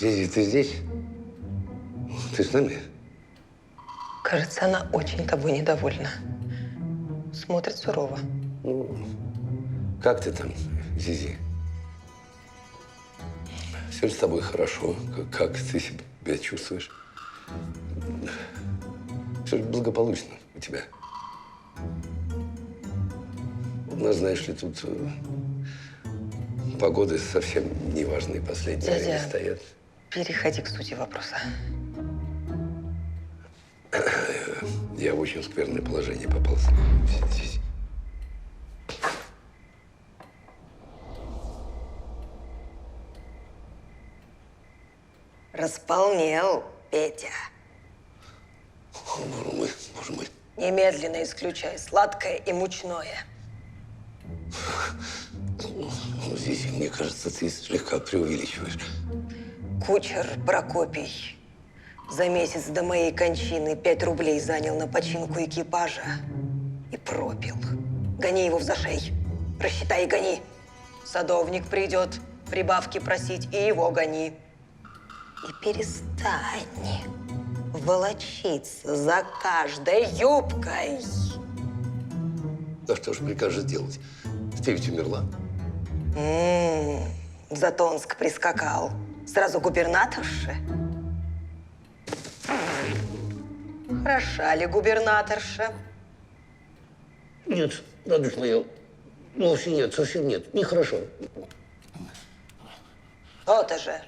Лизи, ты здесь? Ты с нами? Кажется, она очень тобой недовольна. Смотрит сурово. Ну, как ты там, Зизи? Все с тобой хорошо? Как ты себя чувствуешь? Все благополучно у тебя. У нас, знаешь ли, тут погоды совсем неважные последние время стоят. Переходи к сути вопроса. Я в очень скверное положение попался. Здесь. Располнел, Петя. О, боже мой, боже мой. Немедленно исключай сладкое и мучное. Ну, здесь, мне кажется, ты слегка преувеличиваешь. Кучер Прокопий за месяц до моей кончины 5 рублей занял на починку экипажа и пропил. Гони его в зашей. Рассчитай и гони. Садовник придет прибавки просить, и его гони. И перестань волочиться за каждой юбкой. Да что ж прикажешь делать? Ты ведь умерла. В Затонск прискакал. Сразу губернаторше. Хороша ли губернаторша? Нет, дадушка моя, вовсе нет, совсем нет. Нехорошо. То-то же.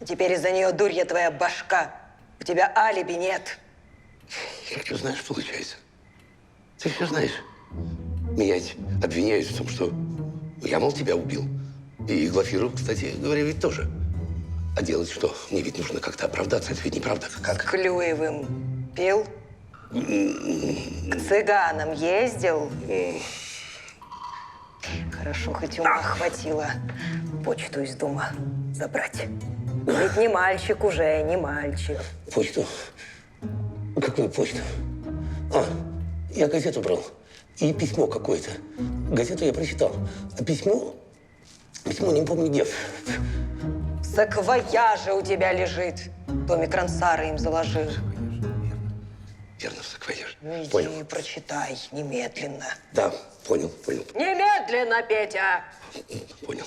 А теперь из-за нее дурья твоя башка. У тебя алиби нет. Как ты знаешь, получается? Ты все знаешь. Меня ведь обвиняют в том, что я, мол, тебя убил. И Глафиру, кстати говоря, ведь тоже. А делать что? Мне ведь нужно как-то оправдаться. Это ведь неправда. Как? С Клюевым пил? К цыганам ездил? Хорошо, хоть ума хватило почту из дома забрать. Ведь не мальчик уже, не мальчик. Почту? Какую почту? А, я газету брал. И письмо какое-то. Газету я прочитал. А письмо не помню где. В саквояже у тебя лежит. Томми Крансара им заложил. Верно, в саквояж. Ну, иди, Понял. прочитай немедленно. Да, понял. Немедленно, Петя! Понял.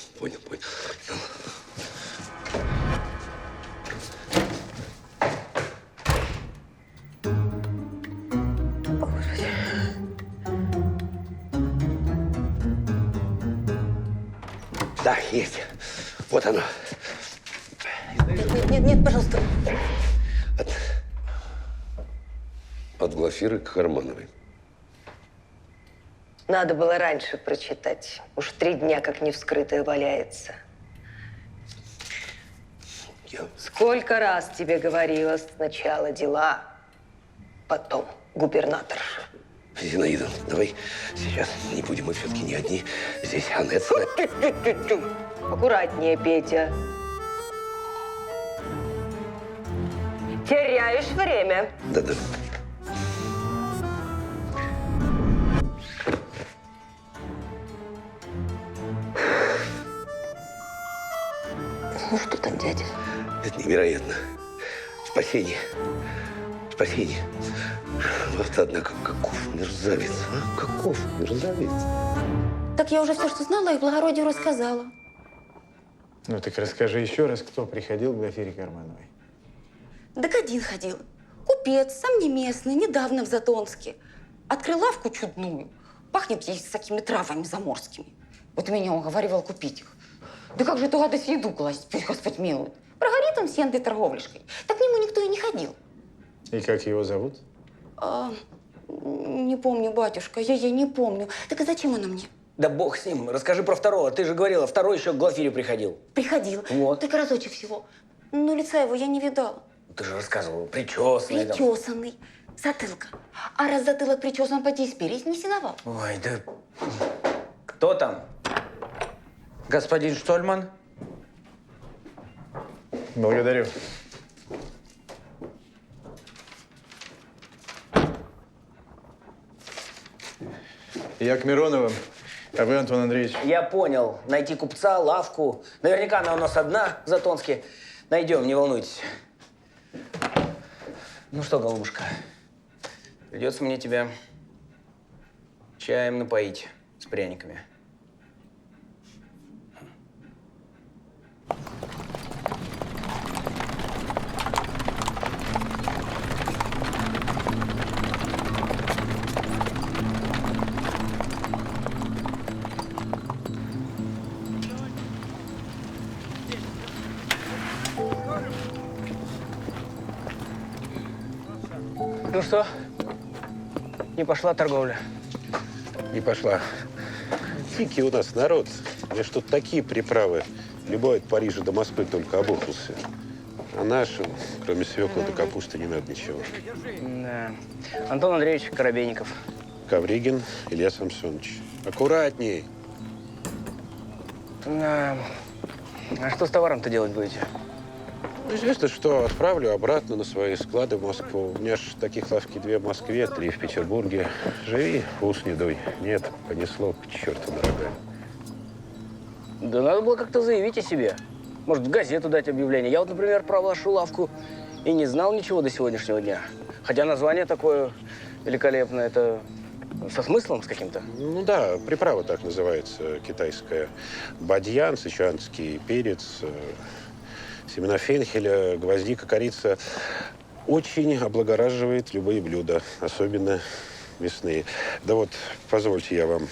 Да, есть. Вот оно. Нет, пожалуйста. От Глафиры к Хармановой. Надо было раньше прочитать. Уж 3 дня как не вскрытое валяется. Сколько раз тебе говорила, сначала дела, потом губернаторша. Зинаида, давай сейчас не будем мы все-таки не одни. Здесь Аннет. Аккуратнее, Петя. Теряешь время. Да. Ну что там, дядя? Это невероятно. Спасение. Вот, однако, каков мерзавец, а? Каков мерзавец. Так я уже все, что знала, и благородию рассказала. Ну так расскажи еще раз, кто приходил к Глафире Кармановой. Так один ходил. Купец, сам не местный, недавно в Затонске. Открыл лавку чудную. Пахнет ей с такими травами заморскими. Вот меня уговаривал купить их. Да как же эту гадость в еду класть, пусть Господь милует. Прогорит он с янтой торговляшкой. Так к нему никто и не ходил. И как его зовут? Не помню, батюшка, я не помню. Так а зачем она мне? Да бог с ним. Расскажи про второго. Ты же говорила, второй еще к Глафире приходил. Приходил. Вот. Так разочек всего. Но лица его я не видала. Ты же рассказывала, причесанный. там. Причесанный. Затылка. А раз затылок причесан, поди спереди, не синовал. Ой, да... Кто там? Господин Штольман? Благодарю. Я к Мироновым. А вы, Антон Андреевич? Я понял. Найти купца, лавку. Наверняка она у нас одна в Затонске. Найдем, не волнуйтесь. Ну что, голубушка, придется мне тебя чаем напоить с пряниками. Ну что, не пошла торговля? Не пошла. Дикий у нас народ. Я ж тут такие приправы. Любой от Парижа до Москвы только обухался. А нашим, кроме свеклы до капусты, не надо ничего. Да. Антон Андреевич Коробейников. Ковригин Илья Самсонович. Аккуратней. А что с товаром-то делать будете? Ну, известно, что отправлю обратно на свои склады в Москву. У меня ж таких лавки 2 в Москве, 3 в Петербурге. Живи, ус не дуй. Нет, понесло к черту, дорогая. Да надо было как-то заявить о себе. Может, в газету дать объявление. Я вот, например, про вашу лавку и не знал ничего до сегодняшнего дня. Хотя название такое великолепное. Это со смыслом с каким-то? Ну да, приправа так называется, китайская. Бадьян, сычуанский перец, семена фенхеля, гвоздика, корица. Очень облагораживает любые блюда, особенно мясные. Да вот, позвольте, я вам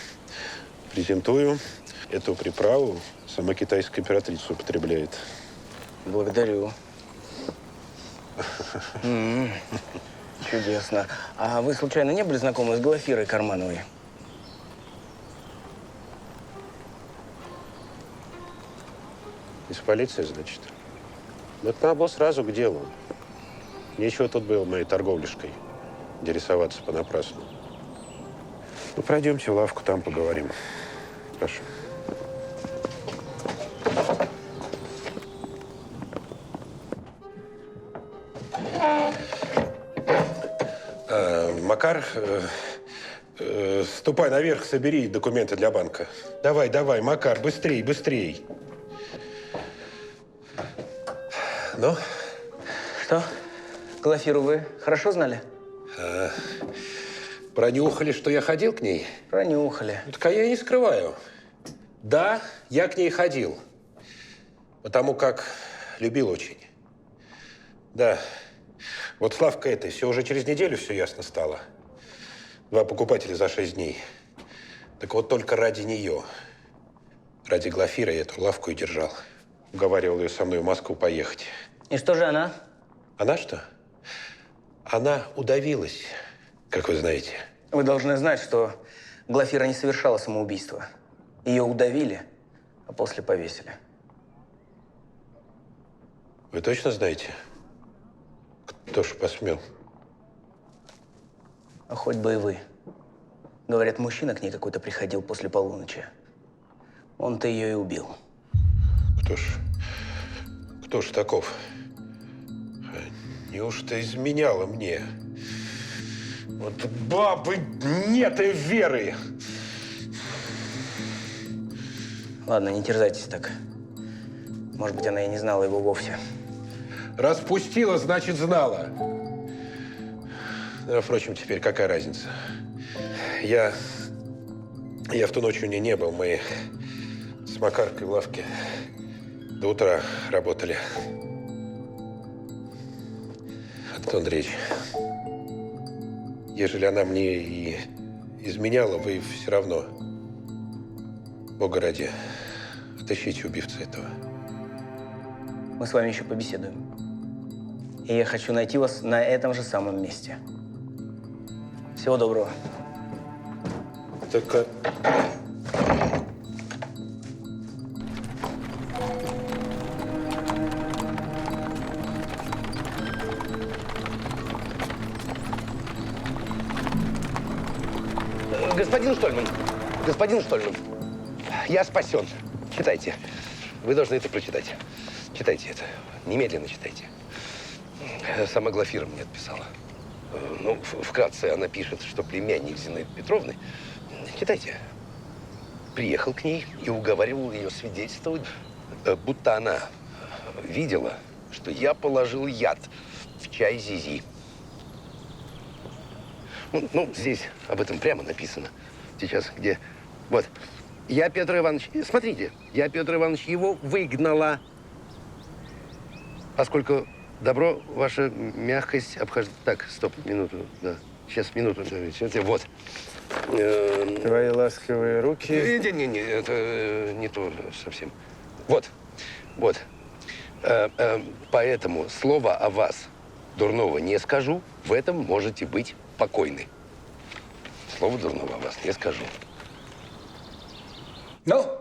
презентую. Эту приправу сама китайская императрица употребляет. Благодарю. Чудесно. А вы, случайно, не были знакомы с Глафирой Кармановой? Из полиции, значит? Ну, это надо было сразу к делу. Нечего тут было моей торговляшкой интересоваться понапрасну. Ну, пройдемте в лавку, там поговорим. Прошу. Макар, ступай наверх, собери документы для банка. Давай, давай, Макар, быстрей, быстрей. Ну? Что? Глафиру вы хорошо знали? Пронюхали, что я ходил к ней? Пронюхали. Так а я и не скрываю. Да, я к ней ходил. Потому как любил очень. Да. Вот Славка этой, все уже через неделю все ясно стало. 2 покупателя за 6 дней. Так вот только ради нее, ради Глафиры я эту лавку и держал. Уговаривал ее со мной в Москву поехать. И что же она? Она что? Она удавилась, как вы знаете. Вы должны знать, что Глафира не совершала самоубийство. Ее удавили, а после повесили. Вы точно знаете? Кто ж посмел? А хоть бы и вы. Говорят, мужчина к ней какой-то приходил после полуночи. Он-то ее и убил. Кто ж таков? Неужто изменяла мне? Вот бабы нет и веры. Ладно, не терзайтесь так. Может быть, она и не знала его вовсе. Распустила, значит, знала. А, впрочем, теперь какая разница? Я в ту ночь у нее не был. Мы с Макаркой в лавке до утра работали. Антон Андреевич, ежели она мне и изменяла, вы все равно, Бога ради, отыщите убивца этого. Мы с вами еще побеседуем. И я хочу найти вас на этом же самом месте. Всего доброго. Так, Господин Штольман, я спасен. Читайте. Вы должны это прочитать. Читайте это. Немедленно читайте. Сама Глафира мне отписала. Ну, вкратце она пишет, что племянник Зинаиды Петровны. Читайте. приехал к ней и уговаривал ее свидетельствовать, будто она видела, что я положил яд в чай Зизи. Ну, здесь об этом прямо написано. Сейчас где? Вот. Я, Петр Иванович, смотрите, я, Петр Иванович, его выгнала. Поскольку добро, ваша мягкость обхождает... Так, стоп, минуту, да. Сейчас, минуту. Сейчас, вот. Твои ласковые руки. Не, это не то совсем. Вот. Поэтому слова о вас дурного не скажу. В этом можете быть покойны. Слова дурного о вас не скажу. Ну,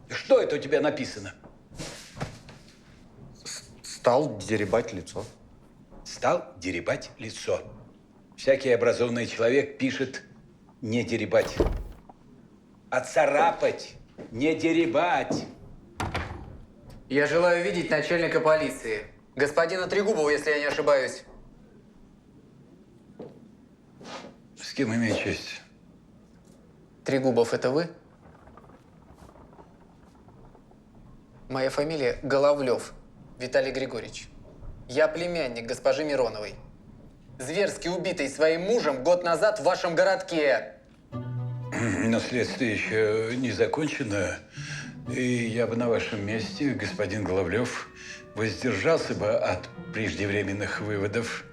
что это у тебя написано? Стал деребать лицо. Стал деребать лицо. Всякий образованный человек пишет не деребать, а царапать, не деребать. Я желаю видеть начальника полиции. Господина Трегубова, если я не ошибаюсь. С кем имею честь? Трегубов, это вы? Моя фамилия Головлев Виталий Григорьевич. Я племянник госпожи Мироновой. Зверски убитый своим мужем год назад в вашем городке. Но следствие еще не закончено. И я бы на вашем месте, господин Головлев, воздержался бы от преждевременных выводов.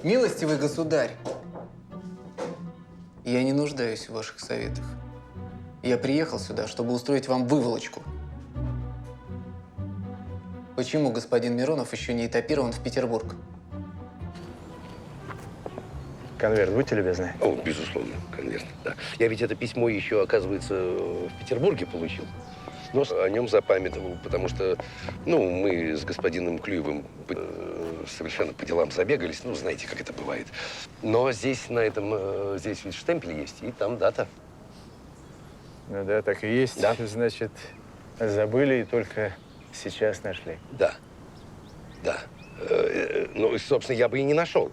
Милостивый государь, я не нуждаюсь в ваших советах. Я приехал сюда, чтобы устроить вам выволочку. Почему господин Миронов еще не этапирован в Петербург? Конверт, будьте любезны. О, безусловно, конверт, да. Я ведь это письмо еще, оказывается, в Петербурге получил. Но о нем запамятовал, потому что, мы с господином Клюевым совершенно по делам забегались. Знаете, как это бывает. Но здесь, здесь ведь штемпель есть, и там дата. Ну да, так и есть. Да. Значит, забыли и только сейчас нашли. Да. Собственно, я бы и не нашел.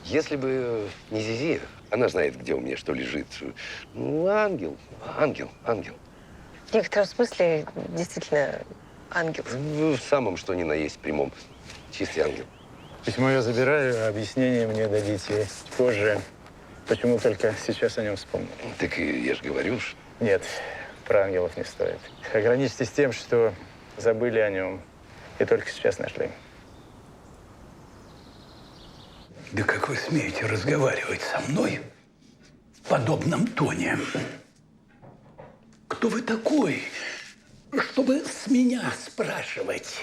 Если бы не Зизи, она знает, где у меня что лежит. Ангел. В некотором смысле действительно ангел. В самом что ни на есть прямом. Чистый ангел. Письмо я забираю, а объяснение мне дадите позже. Почему только сейчас о нем вспомнил? Так и я же говорю, что... Нет, про ангелов не стоит. Ограничьтесь тем, что забыли о нем и только сейчас нашли. Да как вы смеете разговаривать со мной в подобном тоне? Кто вы такой, чтобы с меня спрашивать?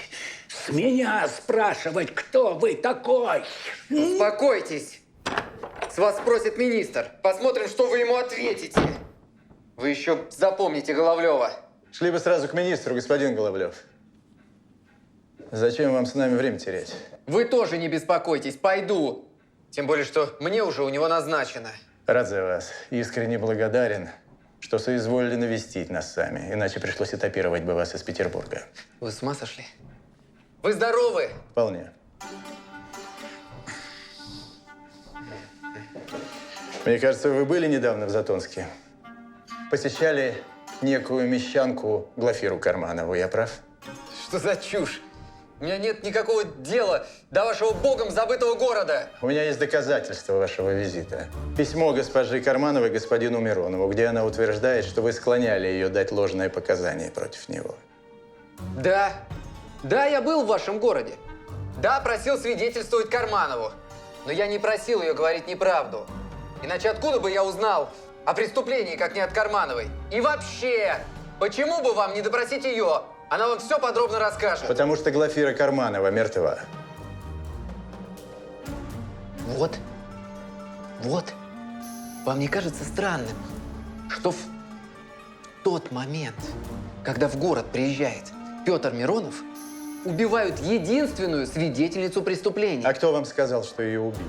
С меня спрашивать, кто вы такой? Успокойтесь. С вас спросит министр. Посмотрим, что вы ему ответите. Вы еще запомните Головлева. Шли бы сразу к министру, господин Головлев. Зачем вам с нами время терять? Вы тоже не беспокойтесь, пойду. Тем более, что мне уже у него назначено. Рад за вас. Искренне благодарен, что соизволили навестить нас сами. Иначе пришлось этапировать бы вас из Петербурга. Вы с ума сошли? Вы здоровы? Вполне. Мне кажется, вы были недавно в Затонске. Посещали некую мещанку Глафиру Карманову. Я прав? Что за чушь? У меня нет никакого дела до вашего богом забытого города. У меня есть доказательства вашего визита. Письмо госпожи Кармановой господину Миронову, где она утверждает, что вы склоняли ее дать ложные показания против него. Да, я был в вашем городе. Да, просил свидетельствовать Карманову. Но я не просил ее говорить неправду. Иначе откуда бы я узнал о преступлении, как не от Кармановой? И вообще, почему бы вам не допросить ее? Она вам все подробно расскажет. Потому что Глафира Карманова мертва. Вот. Вам не кажется странным, что в тот момент, когда в город приезжает Петр Миронов, убивают единственную свидетельницу преступления? А кто вам сказал, что ее убили?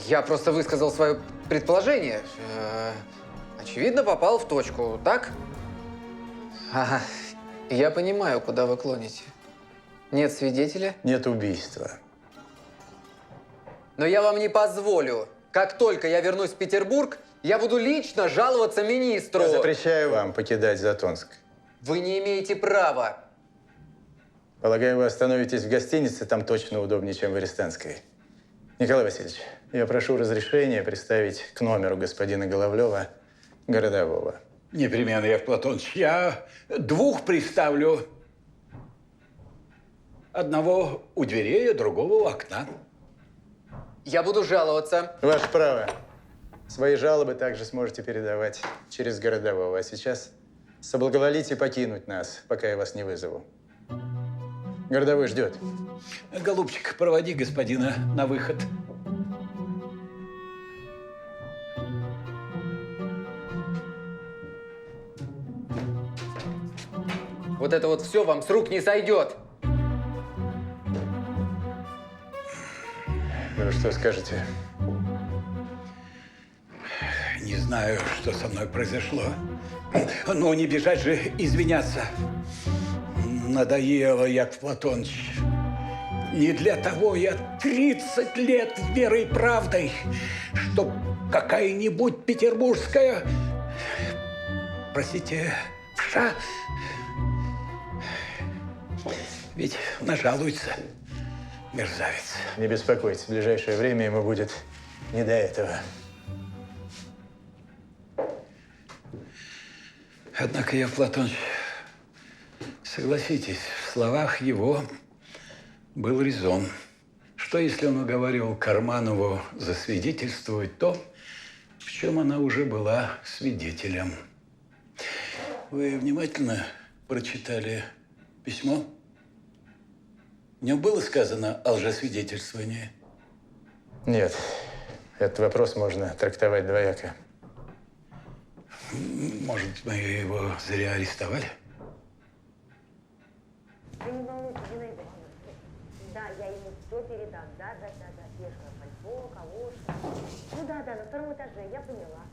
Я просто высказал свое предположение. Очевидно, попал в точку, так? Ага. Я понимаю, куда вы клоните. Нет свидетеля? Нет убийства. Но я вам не позволю. Как только я вернусь в Петербург, я буду лично жаловаться министру. Я запрещаю вам покидать Затонск. Вы не имеете права. Полагаю, вы остановитесь в гостинице, там точно удобнее, чем в Арестантской. Николай Васильевич, я прошу разрешения представить к номеру господина Головлева городового. Непременно, Яков Платоныч. Я 2 приставлю. Одного у дверей, а другого у окна. Я буду жаловаться. Ваше право. Свои жалобы также сможете передавать через городового. А сейчас соблаговолите покинуть нас, пока я вас не вызову. Городовой ждет. Голубчик, проводи господина на выход. Вот это вот все вам с рук не сойдет. Ну, что скажете? Не знаю, что со мной произошло. Но не бежать же извиняться. Надоело, Яков Платоныч. Не для того я 30 лет верой и правдой, чтоб какая-нибудь петербургская, простите, вша, ведь нажалуется, мерзавец. Не беспокойтесь, в ближайшее время ему будет не до этого. Однако, Яков Платоныч, согласитесь, в словах его был резон. Что, если он уговаривал Карманову засвидетельствовать то, в чем она уже была свидетелем? Вы внимательно прочитали письмо? В нем было сказано о лжесвидетельствовании? Нет, этот вопрос можно трактовать двояко. Может, мы его зря арестовали? Вы не волнуйтесь, Зинаида. Да, я ему все передам. Да, пешка, пальто, калоши. Ну да, на 2-м этаже, я поняла.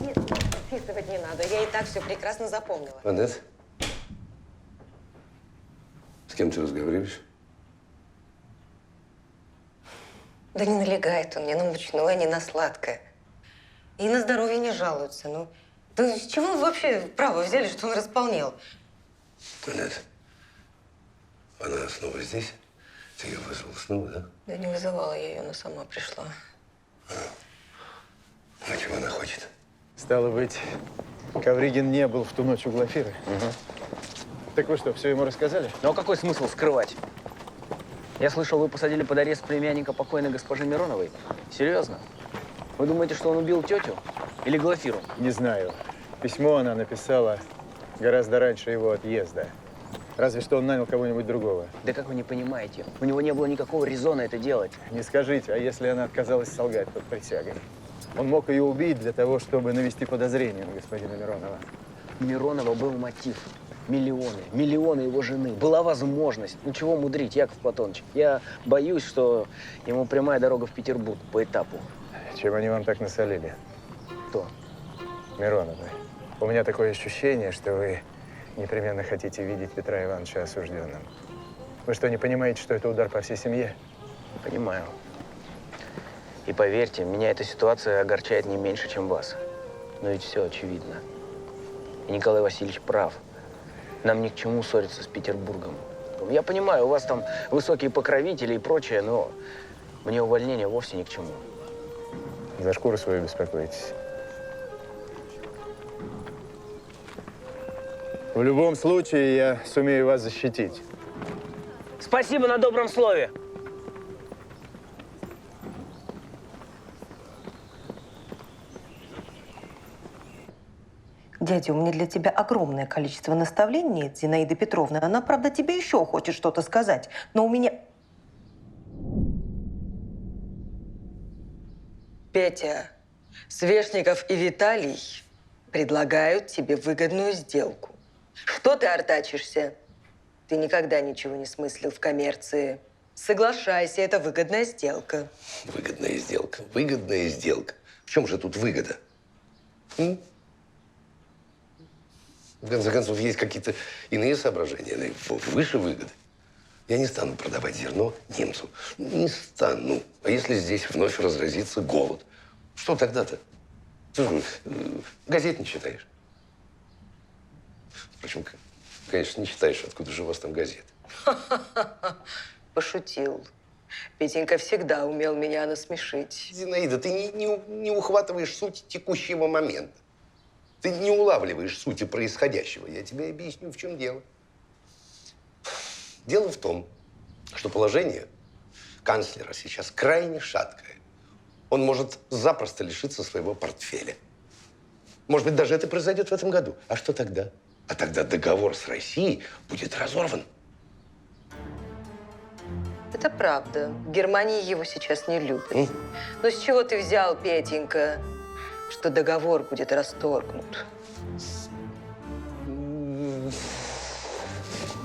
Нет, подписывать не надо. Я и так все прекрасно запомнила. Анет? С кем ты разговариваешь? Да не налегает он ни на мучное, ни на сладкое. И на здоровье не жалуется. Ну, да с чего вы вообще право взяли, что он располнел? Анет, она снова здесь? Ты ее вызвал снова, да? Да не вызывала я ее, она сама пришла. А чего она хочет? Стало быть, Ковригин не был в ту ночь у Глафиры? Так вы что, все ему рассказали? Ну а какой смысл скрывать? Я слышал, вы посадили под арест племянника покойной госпожи Мироновой. Серьезно? Вы думаете, что он убил тетю? Или Глафиру? Не знаю. Письмо она написала гораздо раньше его отъезда. Разве что он нанял кого-нибудь другого. Да как вы не понимаете? У него не было никакого резона это делать. Не скажите, а если она отказалась солгать под присягой? Он мог ее убить для того, чтобы навести подозрение на господина Миронова. У Миронова был мотив. Миллионы его жены. Была возможность. Ну чего мудрить, Яков Платоныч? Я боюсь, что ему прямая дорога в Петербург по этапу. Чем они вам так насолили? Кто? Мироновы. У меня такое ощущение, что вы непременно хотите видеть Петра Ивановича осужденным. Вы что, не понимаете, что это удар по всей семье? Понимаю. И поверьте, меня эта ситуация огорчает не меньше, чем вас. Но ведь все очевидно. И Николай Васильевич прав. Нам ни к чему ссориться с Петербургом. Я понимаю, у вас там высокие покровители и прочее, но мне увольнение вовсе ни к чему. За шкуру свою беспокоитесь. В любом случае, я сумею вас защитить. Спасибо на добром слове. Дядя, у меня для тебя огромное количество наставлений от Зинаиды Петровны. Она, правда, тебе еще хочет что-то сказать, но у меня… Петя, Свешников и Виталий предлагают тебе выгодную сделку. Что ты артачишься? Ты никогда ничего не смыслил в коммерции. Соглашайся, это выгодная сделка. Выгодная сделка. Выгодная сделка. В чем же тут выгода? В конце концов, есть какие-то иные соображения, выше выгоды. Я не стану продавать зерно немцу. Не стану. А если здесь вновь разразится голод? Что тогда-то? Газет не читаешь? Впрочем, конечно, не читаешь. Откуда же у вас там газеты? Пошутил. Петенька всегда умел меня насмешить. Зинаида, ты не ухватываешь суть текущего момента. Ты не улавливаешь сути происходящего. Я тебе объясню, в чем дело. Дело в том, что положение канцлера сейчас крайне шаткое. Он может запросто лишиться своего портфеля. Может быть, даже это произойдет в этом году. А что тогда? А тогда договор с Россией будет разорван. Это правда. В Германии его сейчас не любят. Но с чего ты взял, Петенька, что договор будет расторгнут?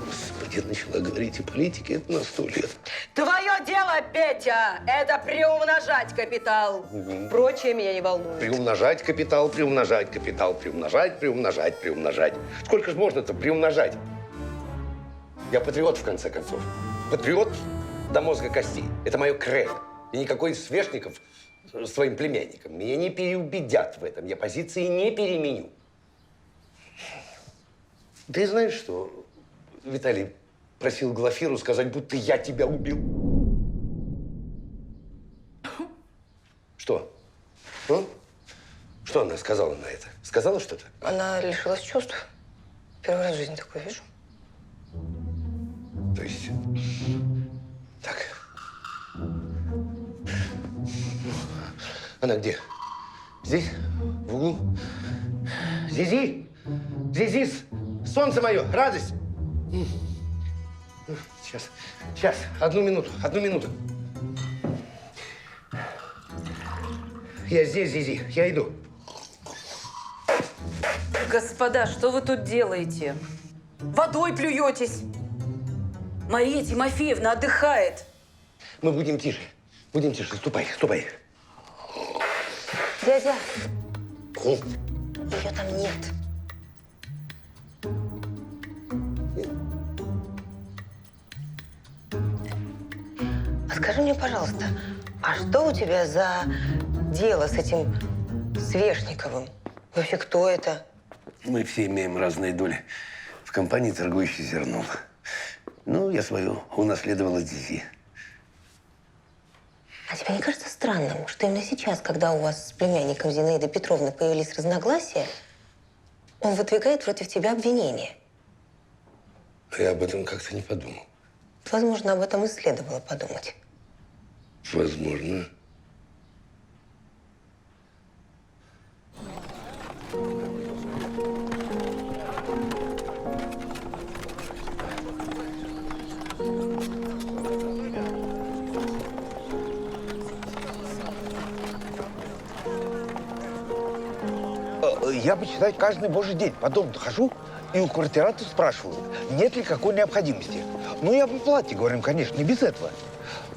Господи, начала говорить о политике, это на 100 лет. Твое дело, Петя, это приумножать капитал. Прочее меня не волнует. Приумножать капитал, приумножать капитал, приумножать, приумножать, приумножать. Сколько же можно-то приумножать? Я патриот, в конце концов. Патриот до мозга костей. Это мое кредо. И никакой Свешников своим племянникам меня не переубедят в этом. Я позиции не переменю. Ты знаешь, что Виталий просил Глафиру сказать, будто я тебя убил? Что? Что она сказала на это? Сказала что-то? Она лишилась чувств. Первый раз в жизни такое вижу. То есть... Так. Она где? Здесь? В углу? Зизи! Зизи! Солнце мое! Радость! Сейчас. Одну минуту. Я здесь, Зизи. Я иду. Господа, что вы тут делаете? Водой плюетесь. Мария Тимофеевна отдыхает. Мы будем тише. Ступай. Дядя, ее там нет. А скажи мне, пожалуйста, а что у тебя за дело с этим Свешниковым? Вообще, кто это? Мы все имеем разные доли в компании, торгующей зерном. Ну, я свою унаследовала Зизи. А тебе не кажется странным, что именно сейчас, когда у вас с племянником Зинаиды Петровны появились разногласия, он выдвигает против тебя обвинения? Я об этом как-то не подумал. Возможно, об этом и следовало подумать. Возможно. Я, почитать, каждый божий день по дому-то хожу и у квартирантов спрашиваю, нет ли какой необходимости. Ну, я по плате, говорим, конечно, не без этого.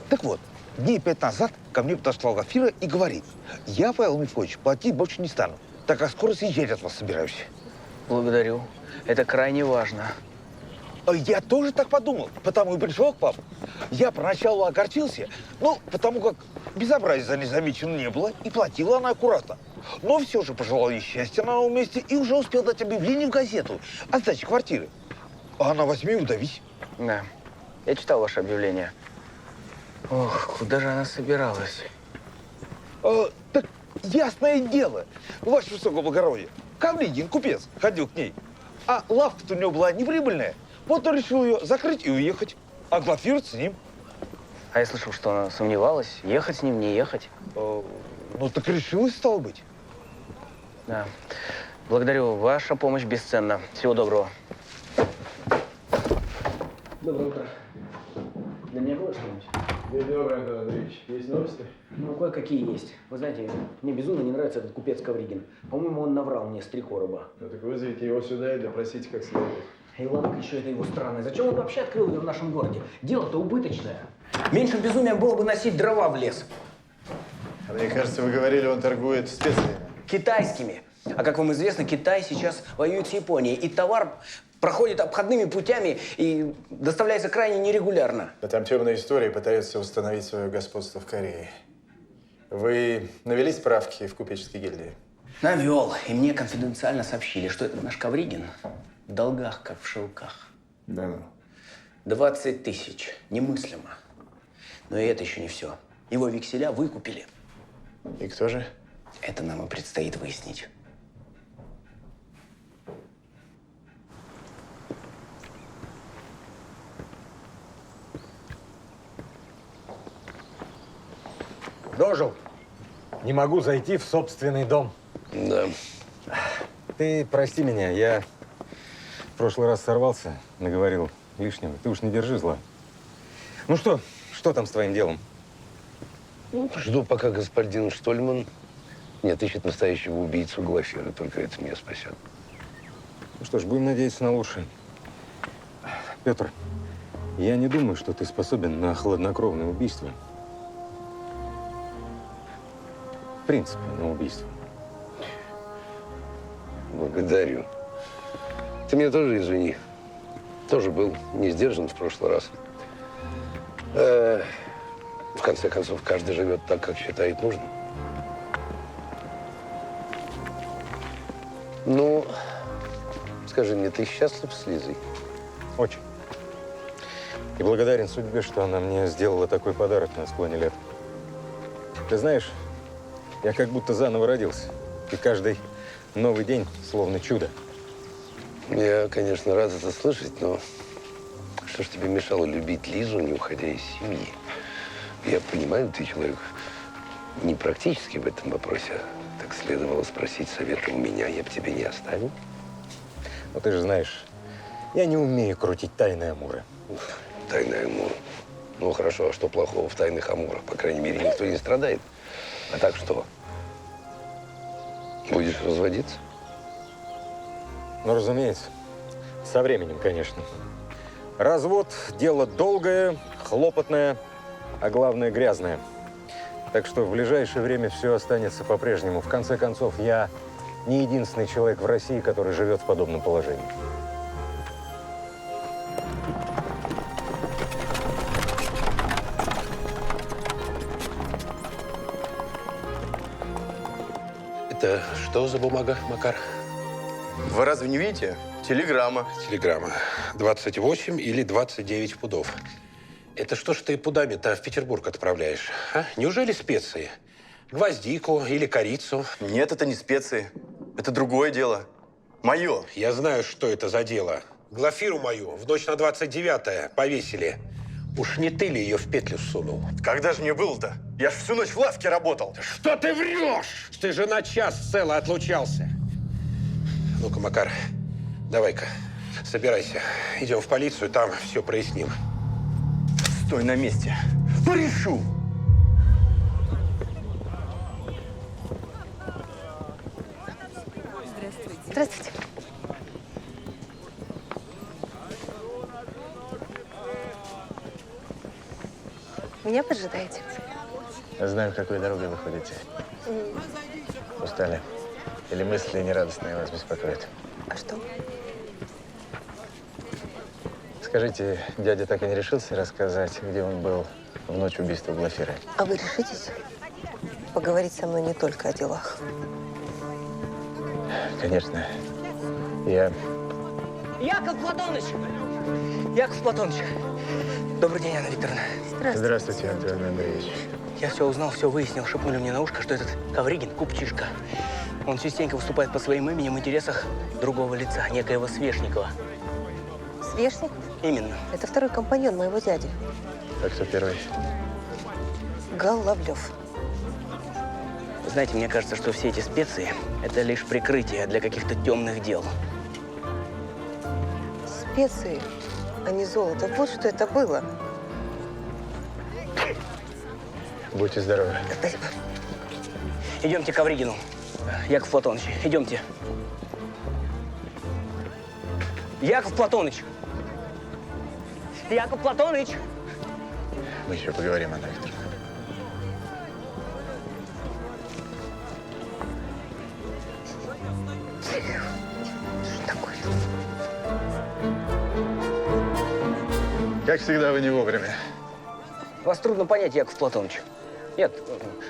Так вот, дней 5 назад ко мне подошла Глафира и говорит, я, Павел Мефодич, платить больше не стану, так как скоро съезжать от вас собираюсь. Благодарю. Это крайне важно. Я тоже так подумал, потому и пришел к вам. Я поначалу огорчился, потому как безобразия за незамеченным не было, и платила она аккуратно. Но все же пожелал ей счастья на новом месте и уже успел дать объявление в газету о сдаче квартиры. А она возьми и удавись. Да. Я читал ваше объявление. Ох, куда же она собиралась? Так ясное дело, ваше высокоблагородие. Ковлигин, купец, ходил к ней. А лавка-то у него была неприбыльная. Вот он решил ее закрыть и уехать. А Глафира с ним. А я слышал, что она сомневалась, ехать с ним, не ехать. Так решилась, стало быть. Да. Благодарю. Ваша помощь бесценна. Всего доброго. Доброе утро. Для меня было что-нибудь? Доброе, Антон Андреевич. Есть новости? Ну, кое-какие есть. Вы знаете, мне безумно не нравится этот купец Ковригин. По-моему, он наврал мне с 3 короба. Ну так вызовите его сюда и допросите как следует. И ладно, еще это его странное. Зачем он вообще открыл ее в нашем городе? Дело-то убыточное. Меньшим безумием было бы носить дрова в лес. Мне кажется, вы говорили, он торгует специями. Китайскими. А как вам известно, Китай сейчас воюет с Японией. И товар проходит обходными путями и доставляется крайне нерегулярно. Да там темная история, пытаются установить свое господство в Корее. Вы навели справки в купеческой гильдии? Навел. И мне конфиденциально сообщили, что этот наш Ковригин в долгах, как в шелках. Да ну. 20 тысяч. Немыслимо. Но и это еще не все. Его векселя выкупили. И кто же? Это нам и предстоит выяснить. Дожил. Не могу зайти в собственный дом. Да. Ты прости меня, я в прошлый раз сорвался, наговорил лишнего. Ты уж не держи зла. Ну что там с твоим делом? Жду, пока господин Штольман не отыщет настоящего убийцу Глафира. Только это меня спасет. Ну что ж, будем надеяться на лучшее. Петр, я не думаю, что ты способен на хладнокровное убийство. В принципе, на убийство. Благодарю. Ты меня тоже извини. Тоже был не сдержан в прошлый раз. В конце концов, каждый живет так, как считает нужным. Ну, скажи мне, ты счастлив с Лизой? Очень. И благодарен судьбе, что она мне сделала такой подарок на склоне лет. Ты знаешь, я как будто заново родился. И каждый новый день словно чудо. Я, конечно, рад это слышать, но что ж тебе мешало любить Лизу, не уходя из семьи? Я понимаю, ты человек не практически в этом вопросе. Так следовало спросить совета у меня, я бы тебя не оставил. Но ты же знаешь, я не умею крутить тайны Амура. Тайны Амура. Ну, хорошо, а что плохого в тайных Амурах? По крайней мере, никто не страдает. А так что? Будешь разводиться? Ну, разумеется. Со временем, конечно. Развод – дело долгое, хлопотное, а главное – грязное. Так что в ближайшее время все останется по-прежнему. В конце концов, я не единственный человек в России, который живет в подобном положении. Это что за бумага, Макар? Вы разве не видите? Телеграмма. Телеграмма. 28 или 29 пудов. Это что ж ты пудами-то в Петербург отправляешь? А? Неужели специи? Гвоздику или корицу? Нет, это не специи. Это другое дело. Мое. Я знаю, что это за дело. Глафиру мою в ночь на 29-е повесили. Уж не ты ли ее в петлю сунул? Когда же мне было-то? Я ж всю ночь в лавке работал. Что ты врешь? Ты же на час целый отлучался. Ну-ка, Макар, давай-ка, собирайся. Идем в полицию, там все проясним. Стой на месте. Порешу. Здравствуйте. Меня поджидаете? Я знаю, какой дорогой вы ходите. Устали? Или мысли нерадостные вас беспокоят? А что? Скажите, дядя так и не решился рассказать, где он был в ночь убийства Глафиры? А вы решитесь поговорить со мной не только о делах? Конечно. Я... Яков Платоныч! Яков Платоныч! Добрый день, Анна Викторовна. Здравствуйте, Антон Андреевич. Я все узнал, все выяснил. Шепнули мне на ушко, что этот Ковригин – купчишка. Он частенько выступает по своим именем в интересах другого лица, некоего Свешникова. Свешник? Именно. Это второй компаньон моего дяди. А кто первый? Головлев. Знаете, мне кажется, что все эти специи – это лишь прикрытие для каких-то темных дел. Специи, а не золото. Вот что это было. Будьте здоровы. Спасибо. Идемте к Ковригину. Яков Платоныч, идемте. Яков Платоныч! Яков Платоныч! Мы еще поговорим, Анна Викторовна. Что такое? Как всегда, вы не вовремя. Вас трудно понять, Яков Платоныч. Нет,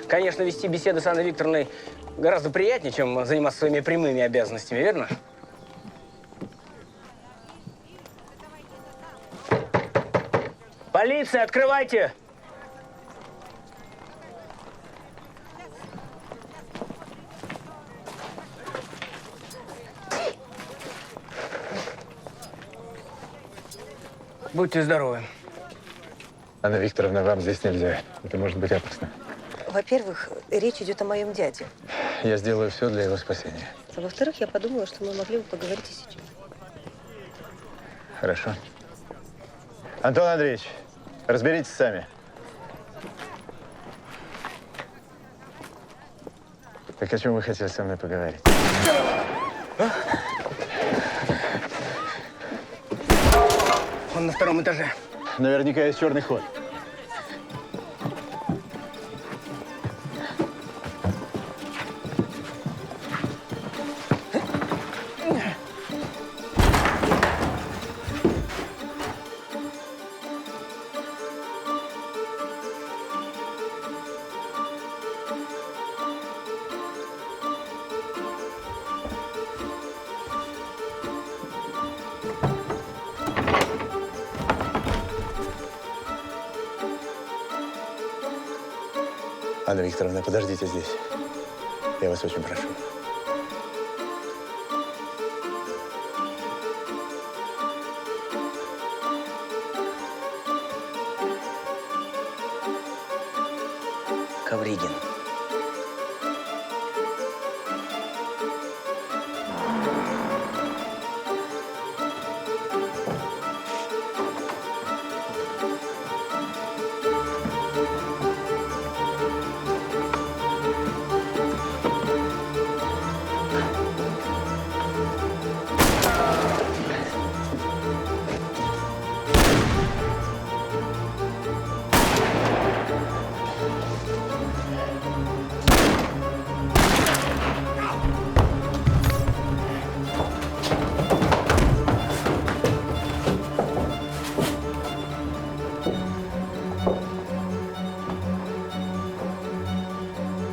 конечно, вести беседы с Анной Викторовной гораздо приятнее, чем заниматься своими прямыми обязанностями, верно? Полиция, открывайте! Будьте здоровы. Анна Викторовна, вам здесь нельзя. Это может быть опасно. Во-первых, речь идет о моем дяде. Я сделаю все для его спасения. А во-вторых, я подумала, что мы могли бы поговорить и сейчас. Хорошо. Антон Андреевич, разберитесь сами. Так о чем вы хотели со мной поговорить? Он на втором этаже. Наверняка есть черный ход. Анна Викторовна, подождите здесь. Я вас очень прошу. Ковригин.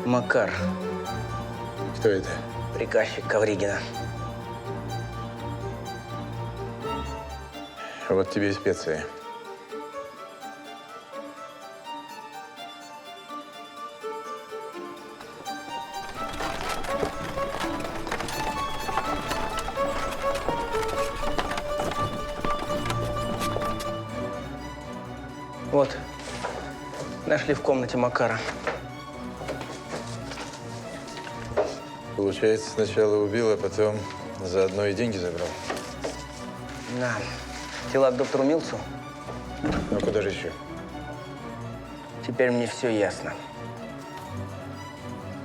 Макар, Кто это? приказчик Ковригина. Вот тебе и специи. Вот, нашли в комнате Макара. Получается, сначала убил, а потом заодно и деньги забрал. Да. Тела к доктору Милцу. Ну, куда же еще? Теперь мне все ясно.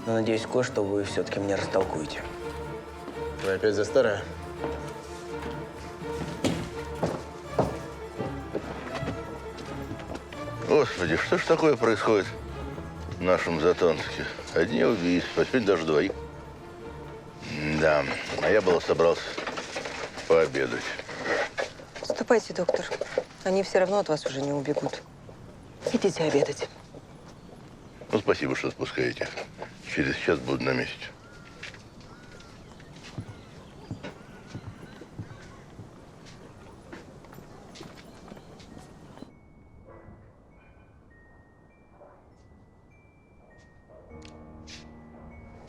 Но надеюсь, кое-что вы все-таки мне растолкуете. Вы опять за старое? Господи, что ж такое происходит в нашем Затонске? Одни убийства, а сегодня даже двоих. Да, а я было собрался пообедать. Ступайте, доктор. Они все равно от вас уже не убегут. Идите обедать. Ну, спасибо, что спускаете. Через час буду на месте.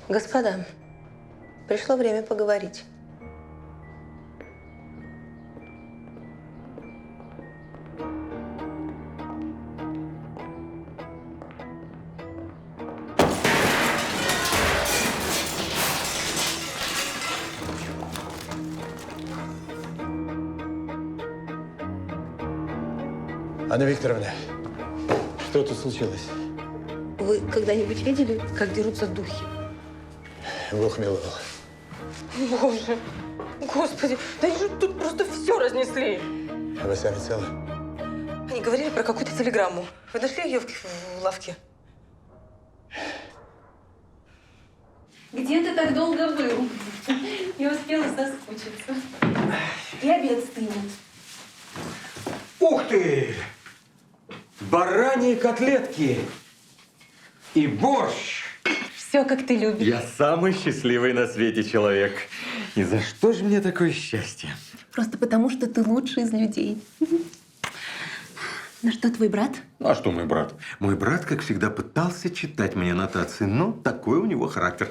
Господа, пришло время поговорить. Анна Викторовна, что тут случилось? Вы когда-нибудь видели, как дерутся духи? Бог миловал. Боже, господи, да они же тут просто все разнесли. А вы сами целы? Они говорили про какую-то телеграмму. Вы нашли ее в лавке? Где ты так долго был? Я успела соскучиться. И обед стынет. Ух ты! бараньи котлетки и борщ. Все, как ты любишь. Я самый счастливый на свете человек. И за что же мне такое счастье? Просто потому, что ты лучший из людей. Ну что, твой брат? А что мой брат? Мой брат, как всегда, пытался читать мне нотации, но такой у него характер.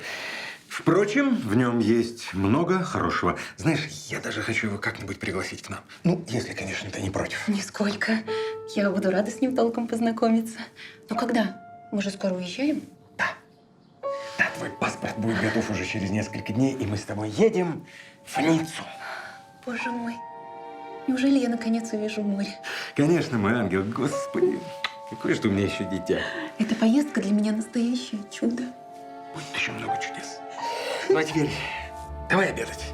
Впрочем, в нем есть много хорошего. Знаешь, я даже хочу его как-нибудь пригласить к нам. Ну, если, конечно, ты не против. Нисколько. Я буду рада с ним толком познакомиться. Но когда? Мы же скоро уезжаем? Да, твой паспорт будет готов уже через несколько дней, и мы с тобой едем в Ниццу. Боже мой. Неужели я наконец увижу море? Конечно, мой ангел, господи. Какое же у меня еще дитя. Эта поездка для меня настоящее чудо. Будет еще много чудес. Ну, а теперь давай обедать.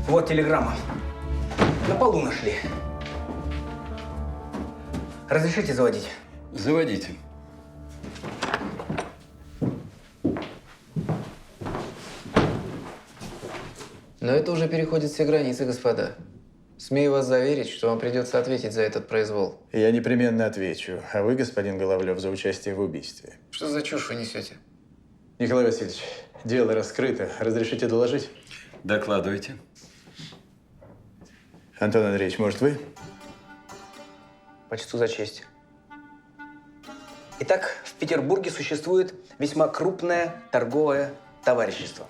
Вот телеграмма. На полу нашли. Разрешите заводить? Заводите. Но это уже переходит все границы, господа. Смею вас заверить, что вам придется ответить за этот произвол. Я непременно отвечу. А вы, господин Головлев, за участие в убийстве. Что за чушь вы несете? Николай Васильевич, дело раскрыто. Разрешите доложить? Докладывайте. Антон Андреевич, может, вы? Почту за честь. Итак, в Петербурге существует весьма крупное торговое товарищество,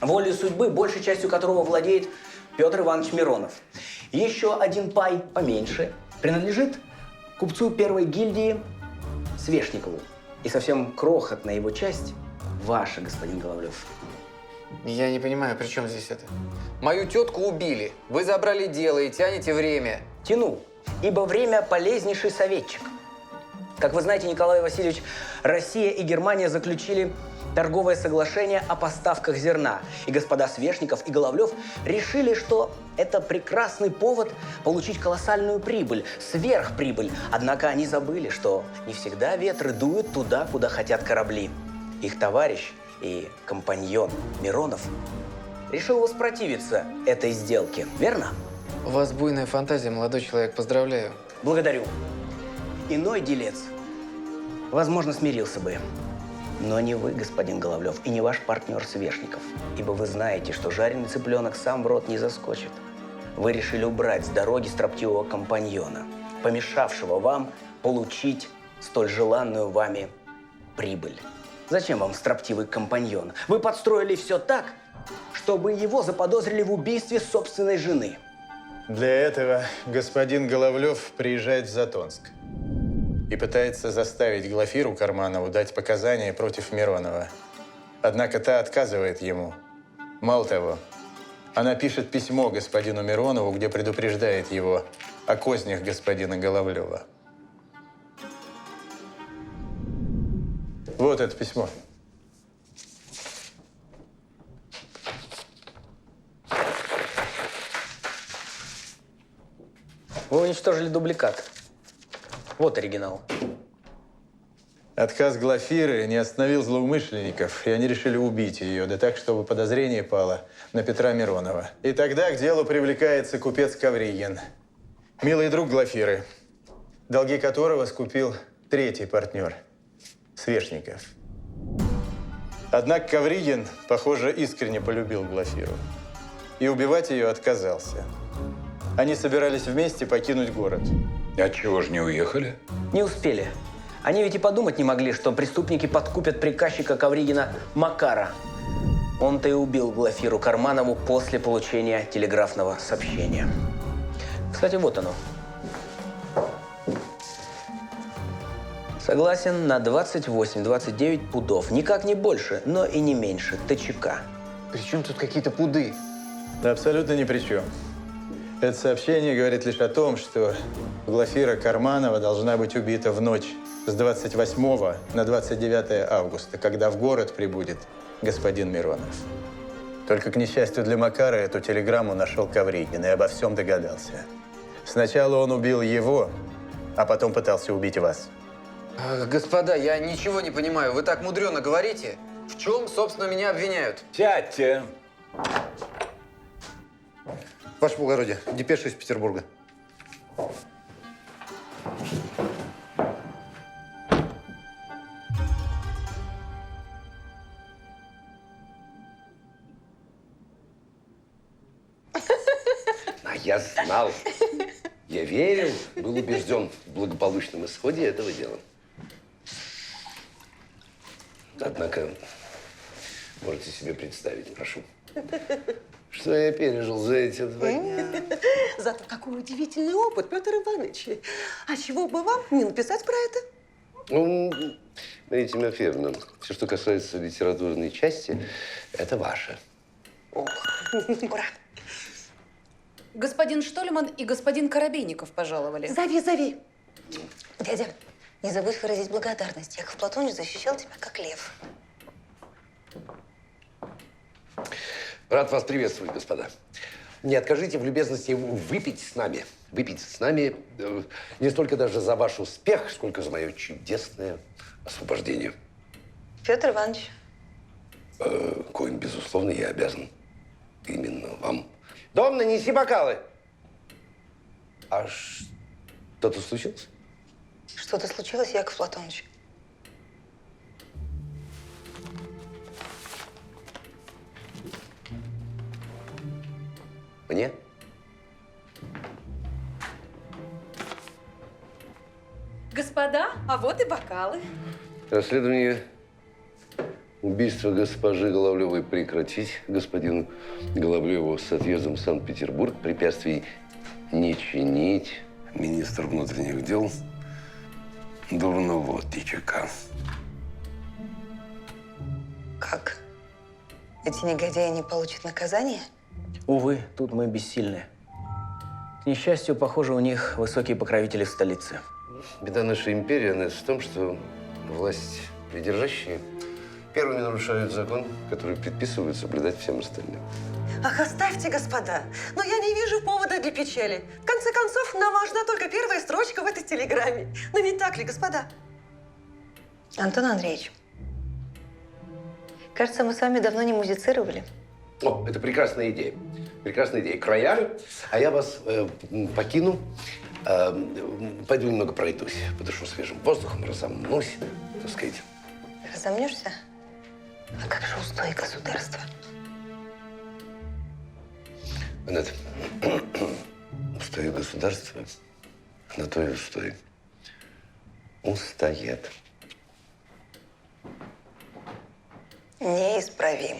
волей судьбы, большей частью которого владеет Петр Иванович Миронов. Еще один пай поменьше принадлежит купцу первой гильдии Свешникову. И совсем крохотная его часть ваша, господин Головлев. Я не понимаю, при чем здесь это? Мою тетку убили. Вы забрали дело и тянете время. Тяну, ибо время полезнейший советчик. Как вы знаете, Николай Васильевич, Россия и Германия заключили торговое соглашение о поставках зерна. И господа Свешников и Головлев решили, что это прекрасный повод получить колоссальную прибыль, сверхприбыль. Однако они забыли, что не всегда ветры дуют туда, куда хотят корабли. Их товарищ и компаньон Миронов решил воспротивиться этой сделке, верно? У вас буйная фантазия, молодой человек. Поздравляю. Благодарю. Иной делец, возможно, смирился бы. Но не вы, господин Головлев, и не ваш партнер Свешников. Ибо вы знаете, что жареный цыпленок сам в рот не заскочит. Вы решили убрать с дороги строптивого компаньона, помешавшего вам получить столь желанную вами прибыль. Зачем вам строптивый компаньон? Вы подстроили все так, чтобы его заподозрили в убийстве собственной жены. Для этого господин Головлев приезжает в Затонск и пытается заставить Глафиру Карманову дать показания против Миронова. Однако та отказывает ему. Мало того, она пишет письмо господину Миронову, где предупреждает его о кознях господина Головлева. Вот это письмо. Вы уничтожили дубликат. Вот оригинал. Отказ Глафиры не остановил злоумышленников, и они решили убить ее, да так, чтобы подозрение пало на Петра Миронова. И тогда к делу привлекается купец Ковригин, милый друг Глафиры, долги которого скупил третий партнер – Свешников. Однако Ковригин, похоже, искренне полюбил Глафиру и убивать ее отказался. Они собирались вместе покинуть город. Отчего же не уехали? Не успели. Они ведь и подумать не могли, что преступники подкупят приказчика Ковригина Макара. Он-то и убил Глафиру Карманову после получения телеграфного сообщения. Кстати, вот оно. Согласен на 28-29 пудов. Никак не больше, но и не меньше. ТЧК. При чем тут какие-то пуды? Да абсолютно ни при чем. Это сообщение говорит лишь о том, что Глафира Карманова должна быть убита в ночь с 28 на 29 августа, когда в город прибудет господин Миронов. Только, к несчастью для Макара, эту телеграмму нашел Ковригин и обо всем догадался. Сначала он убил его, а потом пытался убить вас. Господа, я ничего не понимаю. Вы так мудрено говорите. В чем, собственно, меня обвиняют? Сядьте. Ваше благородие, депеша из Петербурга. А я знал. Я верил, был убежден в благополучном исходе этого дела. Однако, можете себе представить, прошу, что я пережил за эти 2 дня. Зато какой удивительный опыт, Петр Иванович. А чего бы вам не написать про это? Ну, Мария Тимофеевна, все, что касается литературной части, это ваше. Ура! Господин Штольман и господин Коробейников пожаловали. Зови. Дядя, не забудь выразить благодарность. Яков Платоныч защищал тебя как лев. Рад вас приветствовать, господа. Не откажите в любезности выпить с нами. Выпить с нами не столько даже за ваш успех, сколько за мое чудесное освобождение. Петр Иванович. Коим, безусловно, я обязан именно вам. Домна, неси бокалы. А что-то случилось? Что-то случилось, Яков Платоныч? Мне? Господа, а вот и бокалы. Расследование убийства госпожи Головлевой прекратить. Господину Головлеву с отъездом в Санкт-Петербург препятствий не чинить. Министр внутренних дел Дурновод-Дичака. Как? Эти негодяи не получат наказание? Увы, тут мы бессильны. К несчастью, похоже, у них высокие покровители в столице. Беда нашей империи, она в том, что власть придержащие первыми нарушают закон, который предписывают соблюдать всем остальным. Ах, оставьте, господа. Но я не вижу повода для печали. В конце концов, нам важна только первая строчка в этой телеграмме. Но ведь так ли, господа? Антон Андреевич, кажется, мы с вами давно не музицировали. О, это прекрасная идея. Прекрасная идея. К роялю, а я вас покину. Пойду немного пройдусь, подышу свежим воздухом, разомнусь, так сказать. Разомнешься? А как же устои государства? Анет, устои государства, на то и устои. Устоят. Неисправим.